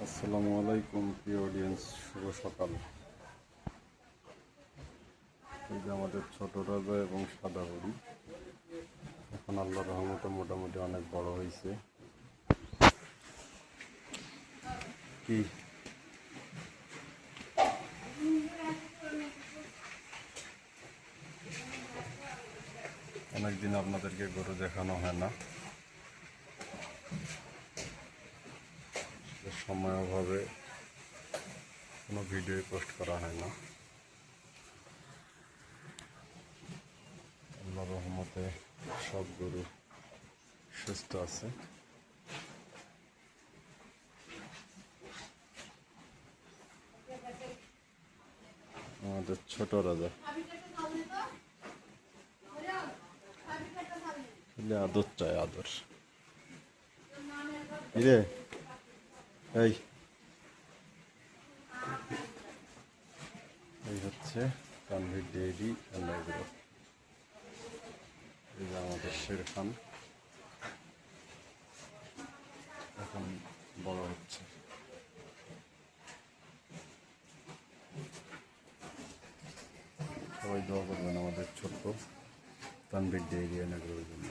আসসালামু আলাইকুম প্রিয় অডিয়েন্স, শুভ সকাল। এই যে আমাদের ছোট রাজা এবং সাদা হরি এখন আল্লাহর রহমতে মোটামুটি অনেক বড় হয়েছে। কি অনেকদিন আপনাদেরকে গরু দেখানো হয় না, সময় অভাবে কোনো ভিডিও পোস্ট করা হয় না। আল্লাহর রহমতে সব গরু সুস্থ আছে। আমাদের ছোট রাজা আদর চায়, আদর। রে এই এই হচ্ছে তানভীর ডেইরি এলাকাগুলো। এই যে আমাদের শের খান এখন বড় হচ্ছে। সবাই দোয়া করবেন আমাদের ছোট্ট তানভীর ডেইরি এলাকাগুলোর জন্য।